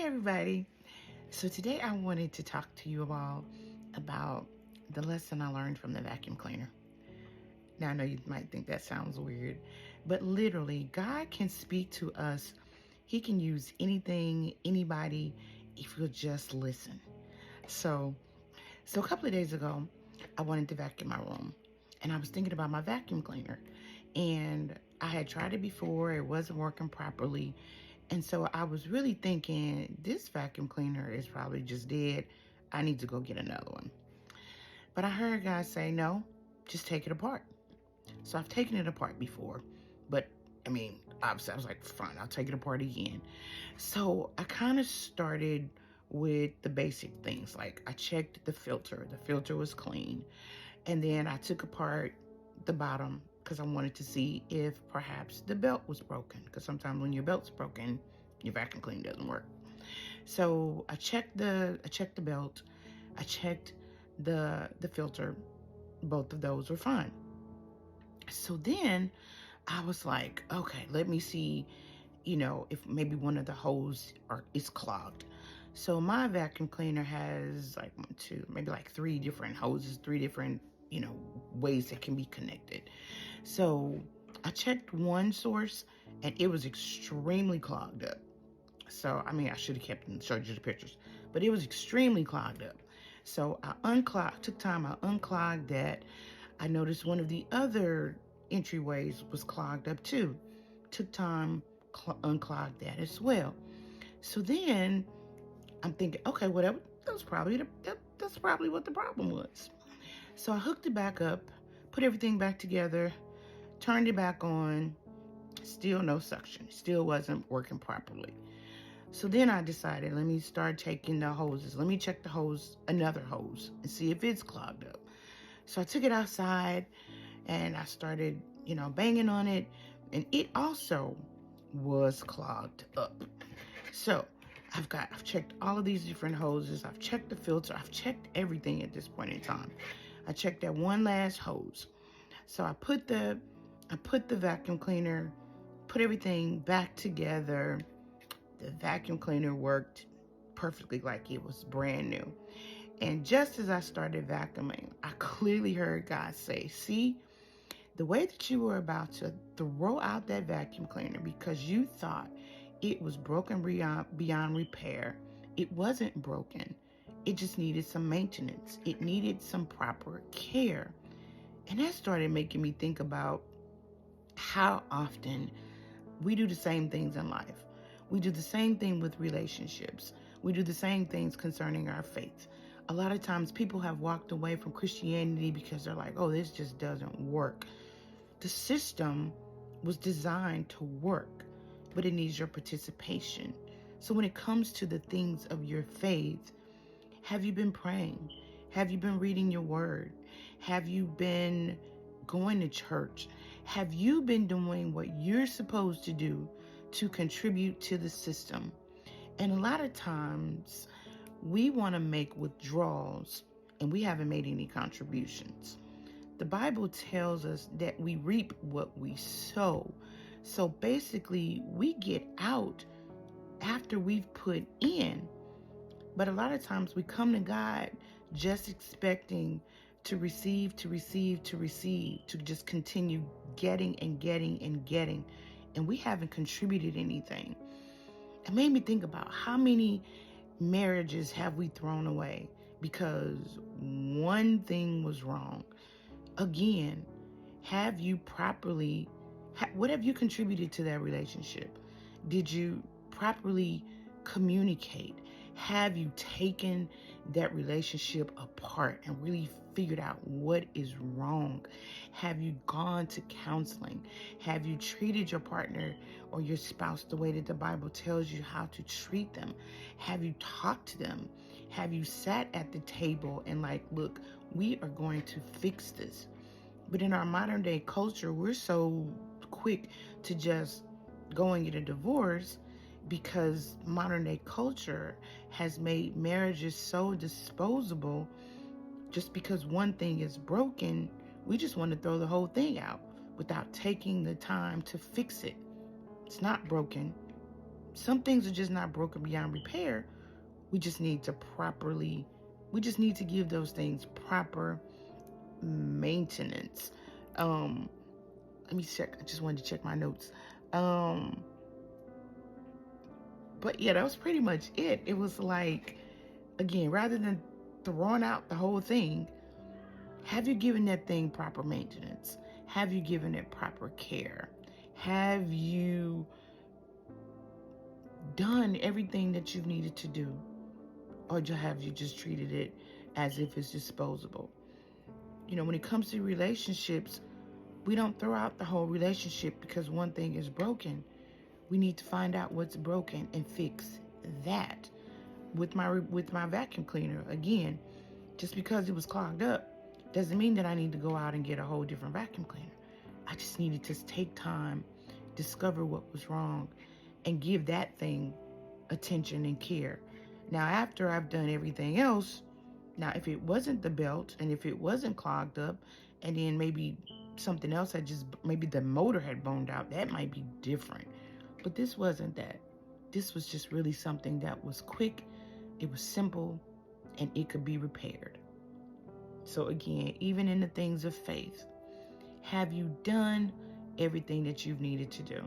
everybody. So today I wanted to talk to you all about the lesson I learned from the vacuum cleaner. Now I know you might think that sounds weird, but literally God can speak to us. He can use anything, anybody, if you'll just listen. So, so a couple of days ago, I wanted to vacuum my room, and I was thinking about my vacuum cleaner, and I had tried it before. It wasn't working properly. And so I was really thinking, this vacuum cleaner is probably just dead. I need to go get another one. But I heard guys say, no, just take it apart. So I've taken it apart before. But I mean, obviously, I was like, fine, I'll take it apart again. So I kind of started with the basic things. Like I checked the filter was clean. And then I took apart the bottom because I wanted to see if perhaps the belt was broken. Because sometimes when your belt's broken, your vacuum cleaner doesn't work. So I checked the belt, I checked the filter. Both of those were fine. So then I was like, okay, let me see, if maybe one of the hoses is clogged. So my vacuum cleaner has like one, two, maybe like three different hoses, three different, ways that can be connected. So I checked one source and it was extremely clogged up. So, I mean, I should have kept and showed you the pictures, but it was extremely clogged up. So took time, I unclogged that. I noticed one of the other entryways was clogged up too. Took time, unclogged that as well. So then I'm thinking, okay, whatever, that's probably what the problem was. So I hooked it back up, put everything back together, turned it back on, still no suction, still wasn't working properly. So then I decided, let me start taking the hoses. Let me check the hose, another hose, and see if it's clogged up. So I took it outside and I started, banging on it, and it also was clogged up. So I've checked all of these different hoses. I've checked the filter. I've checked everything at this point in time. I checked that one last hose. So I put the vacuum cleaner, put everything back together. The vacuum cleaner worked perfectly like it was brand new. And just as I started vacuuming, I clearly heard God say, see, the way that you were about to throw out that vacuum cleaner because you thought it was broken beyond repair, it wasn't broken. It just needed some maintenance. It needed some proper care. And that started making me think about how often we do the same things in life. We do the same thing with relationships. We do the same things concerning our faith. A lot of times people have walked away from Christianity because they're like, oh, this just doesn't work. The system was designed to work, but it needs your participation. So when it comes to the things of your faith, have you been praying? Have you been reading your word? Have you been going to church? Have you been doing what you're supposed to do to contribute to the system? And a lot of times we want to make withdrawals and we haven't made any contributions. The Bible tells us that we reap what we sow. So basically we get out after we've put in. But a lot of times we come to God just expecting to receive, to just continue getting and getting and getting. And we haven't contributed anything. It made me think about how many marriages have we thrown away because one thing was wrong. Again, what have you contributed to that relationship? Did you properly communicate? Have you taken that relationship apart and really figured out what is wrong? Have you gone to counseling? Have you treated your partner or your spouse the way that the Bible tells you how to treat them? Have you talked to them? Have you sat at the table and look, we are going to fix this? But in our modern day culture, we're so quick to just go and get a divorce because modern day culture has made marriages so disposable. Just because one thing is broken, we just want to throw the whole thing out without taking the time to fix it. It's not broken. some things are just not broken beyond repair. We just need to give those things proper maintenance. Let me check. I just wanted to check my notes. But yeah, that was pretty much it. It was like, again, rather than throwing out the whole thing, have you given that thing proper maintenance? Have you given it proper care? Have you done everything that you've needed to do? Or have you just treated it as if it's disposable? You know, when it comes to relationships, we don't throw out the whole relationship because one thing is broken. We need to find out what's broken and fix that. With my vacuum cleaner, again, just because it was clogged up doesn't mean that I need to go out and get a whole different vacuum cleaner. I just needed to take time, discover what was wrong, and give that thing attention and care. Now, after I've done everything else, now if it wasn't the belt and if it wasn't clogged up, and then maybe something else maybe the motor had boned out, that might be different. But this wasn't that. This was just really something that was quick, it was simple, and it could be repaired. So again, even in the things of faith, have you done everything that you've needed to do?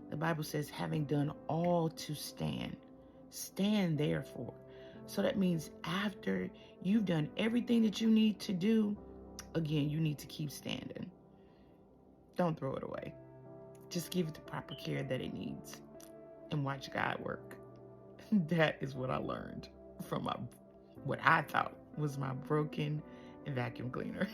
The Bible says, having done all to stand, stand therefore. So that means after you've done everything that you need to do, again, you need to keep standing. Don't throw it away. Just give it the proper care that it needs and watch God work. That is what I learned from what I thought was my broken vacuum cleaner.